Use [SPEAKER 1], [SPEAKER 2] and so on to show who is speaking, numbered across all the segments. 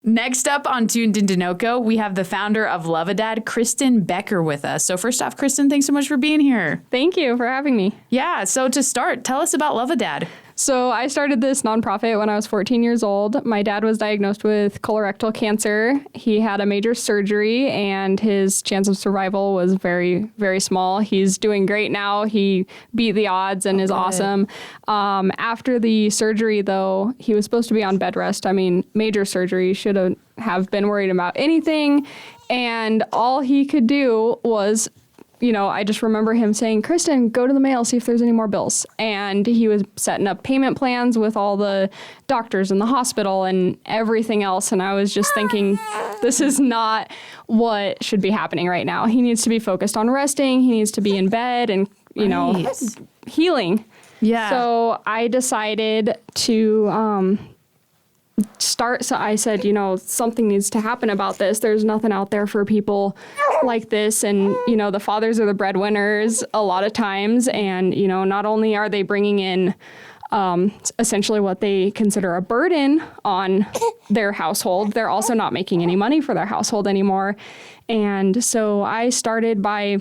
[SPEAKER 1] Next up on Tuned into NoCo, we have the founder of Luva, Krystin Becker, with us. So first off, Krystin, thanks so much for being here.
[SPEAKER 2] Thank you for having me.
[SPEAKER 1] Yeah, so to start, tell us about Luva.
[SPEAKER 2] So I started this nonprofit when I was 14 years old. My dad was diagnosed with colorectal cancer. He had a major surgery and his chance of survival was very, very small. He's doing great now. He beat the odds and is awesome. After the surgery, though, he was supposed to be on bed rest. I mean, major surgery, should have been worried about anything. And all he could do was, I just remember him saying, Krystin, go to the mail, see if there's any more bills. And he was setting up payment plans with all the doctors in the hospital and everything else. And I was just thinking, this is not what should be happening right now. He needs to be focused on resting. He needs to be in bed and, healing.
[SPEAKER 1] Yeah.
[SPEAKER 2] So I decided to start. So I said, something needs to happen about this. There's nothing out there for people like this. And, the fathers are the breadwinners a lot of times. And, not only are they bringing in essentially what they consider a burden on their household, they're also not making any money for their household anymore. And so I started by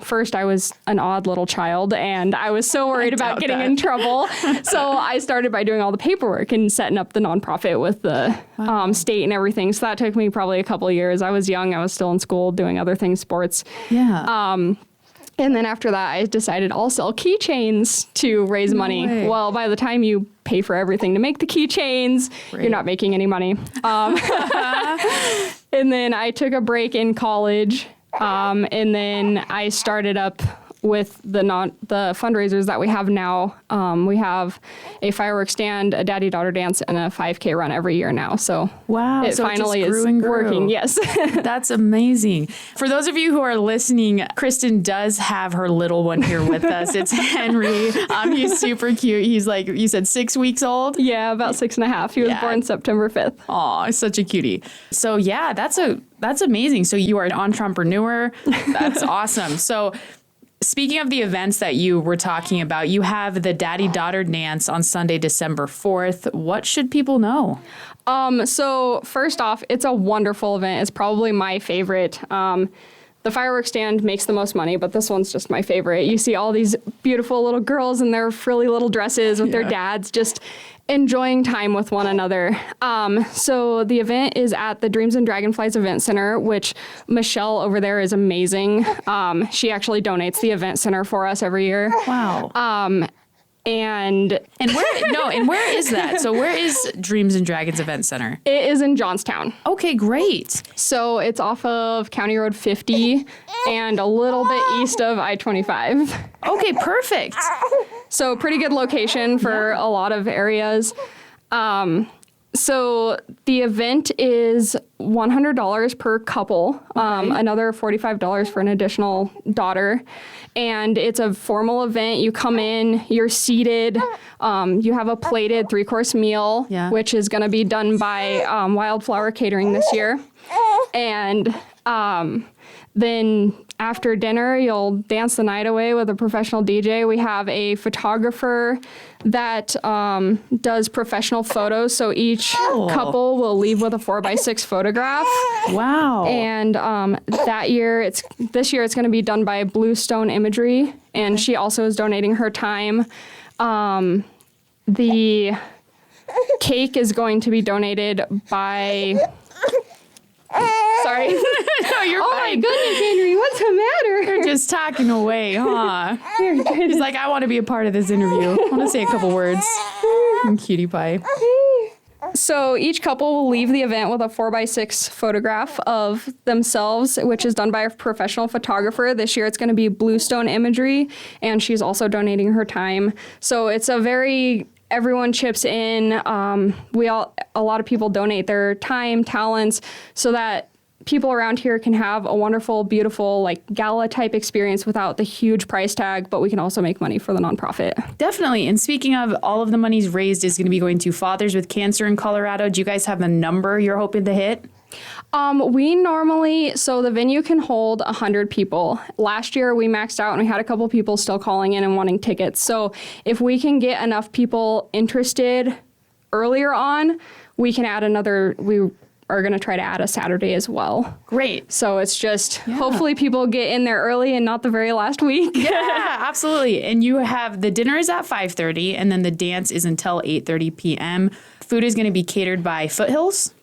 [SPEAKER 2] first, I was an odd little child, and I was so worried about getting in trouble. So I started by doing all the paperwork and setting up the nonprofit with the state and everything. So that took me probably a couple of years. I was young. I was still in school doing other things, sports.
[SPEAKER 1] Yeah.
[SPEAKER 2] And then after that, I decided I'll sell keychains to raise money.
[SPEAKER 1] Way.
[SPEAKER 2] Well, by the time you pay for everything to make the keychains, you're not making any money. And then I took a break in college. And then I started up with the fundraisers that we have now. We have a fireworks stand, a daddy-daughter dance, and a 5K run every year now. So
[SPEAKER 1] wow,
[SPEAKER 2] it
[SPEAKER 1] so
[SPEAKER 2] finally
[SPEAKER 1] it just
[SPEAKER 2] is working. Yes.
[SPEAKER 1] That's amazing. For those of you who are listening, Krystin does have her little one here with us. It's Henry. He's super cute. He's like, you said 6 weeks old?
[SPEAKER 2] Yeah, about 6.5. He was born September 5th.
[SPEAKER 1] Aw, such a cutie. So yeah, that's amazing. So you are an entrepreneur. That's awesome. So speaking of the events that you were talking about, you have the daddy-daughter dance on Sunday, December 4th. What should people know?
[SPEAKER 2] So first off, it's a wonderful event. It's probably my favorite. The fireworks stand makes the most money, but this one's just my favorite. You see all these beautiful little girls in their frilly little dresses with their dads just enjoying time with one another. So the event is at the Dreams and Dragonflies Event Center, which Michelle over there is amazing. She actually donates the event center for us every year.
[SPEAKER 1] Wow. And where is that? So where is Dreams and Dragons Event Center?
[SPEAKER 2] It is in Johnstown.
[SPEAKER 1] Okay, great.
[SPEAKER 2] So it's off of County Road 50 and a little bit east of I-25.
[SPEAKER 1] Okay, perfect.
[SPEAKER 2] So pretty good location for a lot of areas. So the event is $100 per couple, another $45 for an additional daughter. And it's a formal event. You come in, you're seated, you have a plated 3-course meal, which is going to be done by Wildflower Catering this year. And then after dinner, you'll dance the night away with a professional DJ. We have a photographer that does professional photos. So each couple will leave with a 4x6 photograph.
[SPEAKER 1] Wow.
[SPEAKER 2] And this year it's going to be done by Bluestone Imagery. And she also is donating her time. The cake is going to be donated by... Sorry.
[SPEAKER 1] No, you're fine.
[SPEAKER 2] Oh my goodness, Henry, what's the matter?
[SPEAKER 1] You're just talking away, huh? He's like, I want to be a part of this interview. I want to say a couple words. Cutie pie.
[SPEAKER 2] So each couple will leave the event with a 4x6 photograph of themselves, which is done by a professional photographer. This year it's going to be Bluestone Imagery, and she's also donating her time. So it's everyone chips in. A lot of people donate their time, talents, so that people around here can have a wonderful, beautiful, gala type experience without the huge price tag, but we can also make money for the nonprofit.
[SPEAKER 1] Definitely. And speaking of, all of the monies raised is going to be going to Fathers with Cancer in Colorado. Do you guys have a number you're hoping to hit?
[SPEAKER 2] So the venue can hold 100 people. Last year we maxed out and we had a couple people still calling in and wanting tickets. So if we can get enough people interested earlier on, we are going to try to add a Saturday as well.
[SPEAKER 1] Great.
[SPEAKER 2] So it's just hopefully people get in there early and not the very last week.
[SPEAKER 1] Yeah, absolutely. And you have the dinner is at 5:30 and then the dance is until 8:30 p.m. Food is going to be catered by Foothills.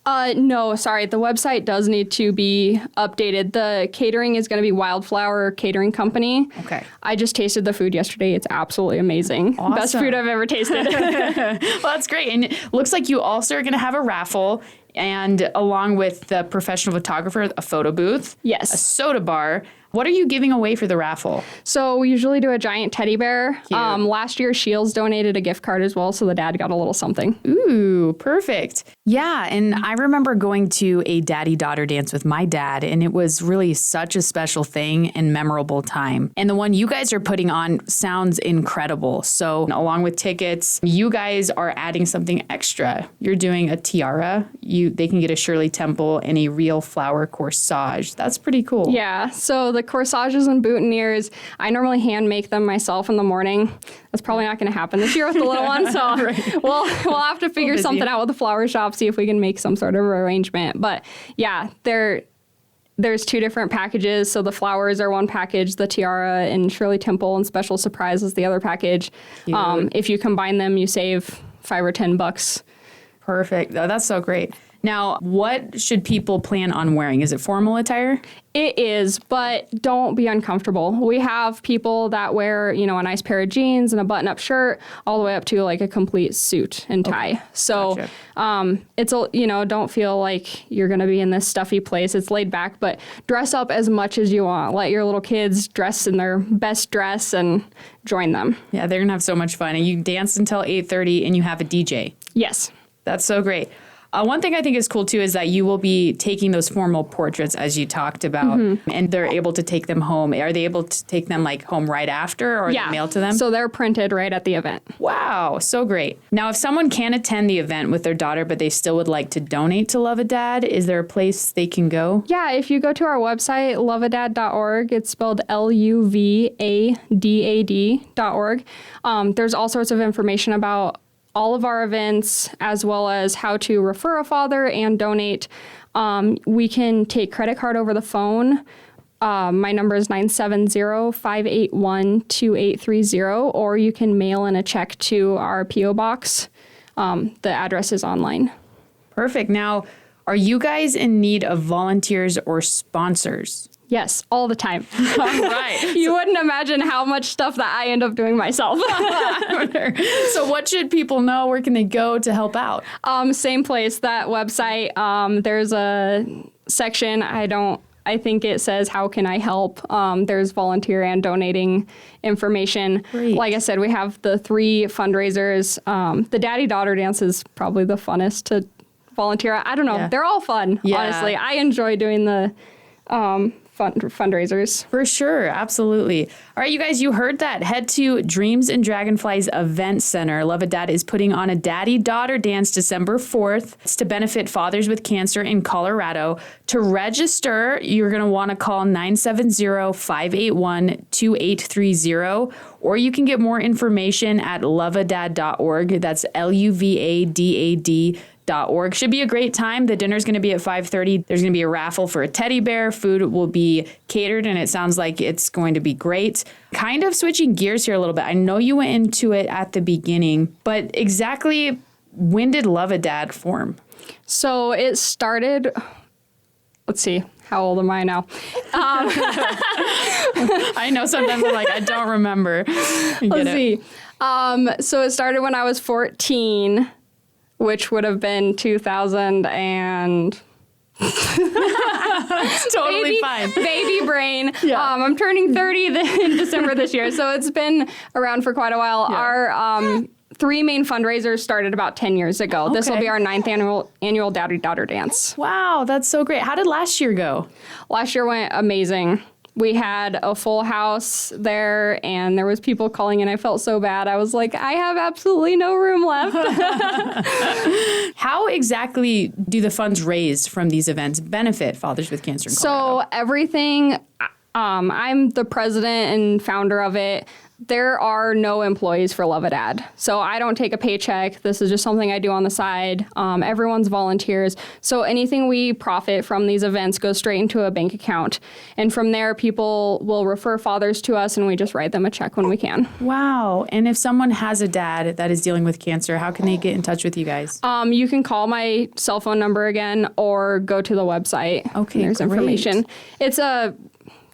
[SPEAKER 2] No, sorry. The website does need to be updated. The catering is going to be Wildflower Catering Company.
[SPEAKER 1] Okay.
[SPEAKER 2] I just tasted the food yesterday. It's absolutely amazing.
[SPEAKER 1] Awesome.
[SPEAKER 2] Best food I've ever tasted.
[SPEAKER 1] Well, that's great. And it looks like you also are going to have a raffle and along with the professional photographer, a photo booth.
[SPEAKER 2] Yes.
[SPEAKER 1] A soda bar. What are you giving away for the raffle?
[SPEAKER 2] So we usually do a giant teddy bear.
[SPEAKER 1] Cute.
[SPEAKER 2] Last year, Shields donated a gift card as well, so the dad got a little something.
[SPEAKER 1] Ooh, perfect. Yeah, and I remember going to a daddy-daughter dance with my dad, and it was really such a special thing and memorable time. And the one you guys are putting on sounds incredible. So along with tickets, you guys are adding something extra. You're doing a tiara. They can get a Shirley Temple and a real flower corsage. That's pretty cool.
[SPEAKER 2] Yeah, so the corsages and boutonnieres, I normally hand make them myself in the morning. That's probably not going to happen this year with the little one, so
[SPEAKER 1] Right.
[SPEAKER 2] we'll have to figure something out with the flower shop, see if we can make some sort of arrangement. But yeah, there's two different packages. So the flowers are one package, the tiara and Shirley Temple and special surprise is the other package. If you combine them, you save $5 or $10.
[SPEAKER 1] Perfect. Oh, that's so great. Now, what should people plan on wearing? Is it formal attire?
[SPEAKER 2] It is, but don't be uncomfortable. We have people that wear, a nice pair of jeans and a button-up shirt all the way up to like a complete suit and tie. Okay. So gotcha. Don't feel like you're going to be in this stuffy place. It's laid back, but dress up as much as you want. Let your little kids dress in their best dress and join them.
[SPEAKER 1] Yeah, they're going to have so much fun. And you dance until 8:30 and you have a DJ.
[SPEAKER 2] Yes.
[SPEAKER 1] That's so great. One thing I think is cool, too, is that you will be taking those formal portraits, as you talked about, and they're able to take them home. Are they able to take them, home right after, or are they mailed to them?
[SPEAKER 2] So they're printed right at the event.
[SPEAKER 1] Wow, so great. Now, if someone can't attend the event with their daughter, but they still would like to donate to Love a Dad, is there a place they can go?
[SPEAKER 2] Yeah, if you go to our website, loveadad.org, it's spelled LUVADAD.org. There's all sorts of information about all of our events, as well as how to refer a father and donate. We can take credit card over the phone. My number is 970-581-2830, or you can mail in a check to our P.O. box. The address is online.
[SPEAKER 1] Perfect. Now, are you guys in need of volunteers or sponsors?
[SPEAKER 2] Yes, all the time.
[SPEAKER 1] All right.
[SPEAKER 2] You wouldn't imagine how much stuff that I end up doing myself.
[SPEAKER 1] So what should people know? Where can they go to help out?
[SPEAKER 2] Same place, that website. There's a section, I think it says, how can I help? There's volunteer and donating information.
[SPEAKER 1] Great.
[SPEAKER 2] Like I said, we have the 3 fundraisers. The daddy-daughter dance is probably the funnest to volunteer. I don't know. Yeah. They're all fun, honestly. I enjoy doing the fundraisers.
[SPEAKER 1] For sure. Absolutely. All right, you guys, you heard that. Head to Dreams and Dragonflies Event Center. Love a Dad is putting on a daddy-daughter dance December 4th. It's to benefit fathers with cancer in Colorado. To register, you're going to want to call 970-581-2830, or you can get more information at loveadad.org. That's LUVADAD.org. Should be a great time. The dinner's going to be at 5:30. There's going to be a raffle for a teddy bear. Food will be catered, and it sounds like it's going to be great. Kind of switching gears here a little bit. I know you went into it at the beginning, but exactly when did Love a Dad form?
[SPEAKER 2] So it started, let's see, how old am I now?
[SPEAKER 1] I know sometimes I'm like, I don't remember.
[SPEAKER 2] Let's see. So it started when I was 14. Which would have been 2000 and...
[SPEAKER 1] Totally fine.
[SPEAKER 2] Baby brain.
[SPEAKER 1] Yeah.
[SPEAKER 2] I'm turning 30 in December this year, so it's been around for quite a while. Yeah. Our 3 main fundraisers started about 10 years ago. Okay. This will be our 9th annual Daddy-Daughter Dance.
[SPEAKER 1] Wow, that's so great. How did last year go?
[SPEAKER 2] Last year went amazing. We had a full house there, and there was people calling, and I felt so bad. I was like, I have absolutely no room left.
[SPEAKER 1] How exactly do the funds raised from these events benefit Fathers with Cancer in Colorado?
[SPEAKER 2] So everything, I'm the president and founder of it. There are no employees for Love a Dad. So I don't take a paycheck. This is just something I do on the side. Everyone's volunteers. So anything we profit from these events goes straight into a bank account. And from there, people will refer fathers to us and we just write them a check when we can.
[SPEAKER 1] Wow. And if someone has a dad that is dealing with cancer, how can they get in touch with you guys?
[SPEAKER 2] You can call my cell phone number again or go to the website.
[SPEAKER 1] Okay,
[SPEAKER 2] there's
[SPEAKER 1] great.
[SPEAKER 2] information.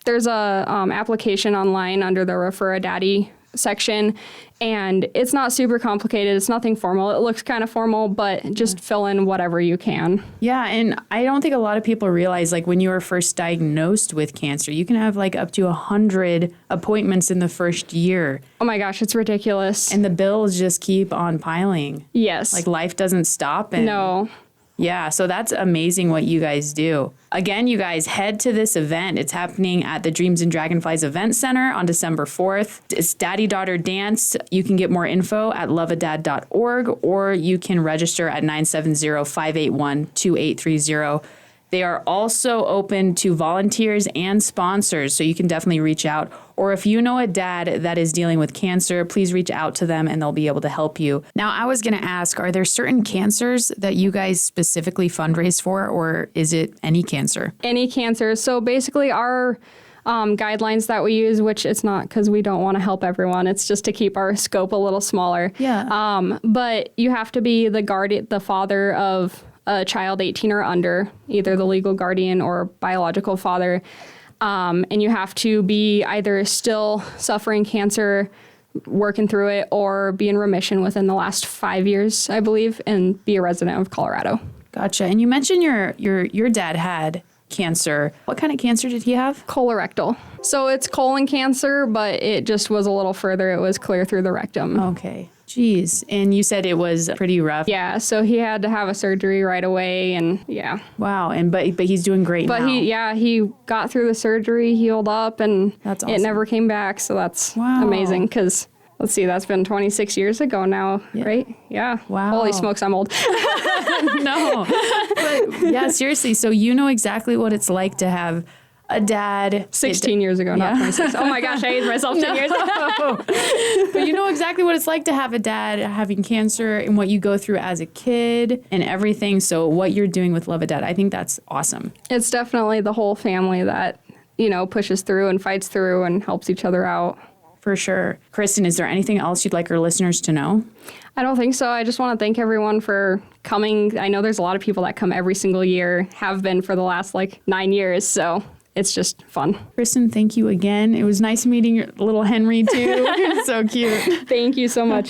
[SPEAKER 2] There's a application online under the Refer a Daddy section, and it's not super complicated. It's nothing formal. It looks kind of formal, but just fill in whatever you can.
[SPEAKER 1] Yeah, and I don't think a lot of people realize, like, when you were first diagnosed with cancer, you can have like up to 100 appointments in the first year.
[SPEAKER 2] Oh my gosh, it's ridiculous.
[SPEAKER 1] And the bills just keep on piling.
[SPEAKER 2] Yes.
[SPEAKER 1] Like, life doesn't stop. And
[SPEAKER 2] No.
[SPEAKER 1] yeah, so that's amazing what you guys do. Again, you guys, head to this event. It's happening at the Dreams and Dragonflies Event Center on December 4th. It's Daddy-Daughter Dance. You can get more info at loveadad.org, or you can register at 970-581-2830. They are also open to volunteers and sponsors, so you can definitely reach out. Or if you know a dad that is dealing with cancer, please reach out to them and they'll be able to help you. Now, I was going to ask, are there certain cancers that you guys specifically fundraise for, or is it any cancer?
[SPEAKER 2] Any cancer. So basically our guidelines that we use, which it's not because we don't want to help everyone, it's just to keep our scope a little smaller.
[SPEAKER 1] Yeah.
[SPEAKER 2] But you have to be the father of a child 18 or under, either the legal guardian or biological father. And you have to be either still suffering cancer, working through it, or be in remission within the last 5 years, I believe, and be a resident of Colorado.
[SPEAKER 1] Gotcha. And you mentioned your dad had cancer. What kind of cancer did he have?
[SPEAKER 2] Colorectal. So it's colon cancer, but it just was a little further. It was clear through the rectum.
[SPEAKER 1] Okay. Jeez. And you said it was pretty rough.
[SPEAKER 2] Yeah, so he had to have a surgery right away, and yeah.
[SPEAKER 1] Wow. And but he's doing great now.
[SPEAKER 2] But he got through the surgery, healed up, and
[SPEAKER 1] That's awesome.
[SPEAKER 2] it never came back. So that's
[SPEAKER 1] Wow.
[SPEAKER 2] amazing because, let's see, that's been 26 years ago now, right? Yeah.
[SPEAKER 1] Wow.
[SPEAKER 2] Holy smokes, I'm old.
[SPEAKER 1] No. But yeah, seriously. So you know exactly what it's like to have a dad.
[SPEAKER 2] 16 years ago, not 26. Oh my gosh, I aged myself 10 years ago.
[SPEAKER 1] But you know exactly what it's like to have a dad having cancer and what you go through as a kid and everything. So what you're doing with Love a Dad, I think that's awesome.
[SPEAKER 2] It's definitely the whole family that, pushes through and fights through and helps each other out.
[SPEAKER 1] For sure. Krystin, is there anything else you'd like our listeners to know?
[SPEAKER 2] I don't think so. I just want to thank everyone for coming. I know there's a lot of people that come every single year, have been for the last 9 years. So it's just fun.
[SPEAKER 1] Krystin, thank you again. It was nice meeting your little Henry too. So cute.
[SPEAKER 2] Thank you so much.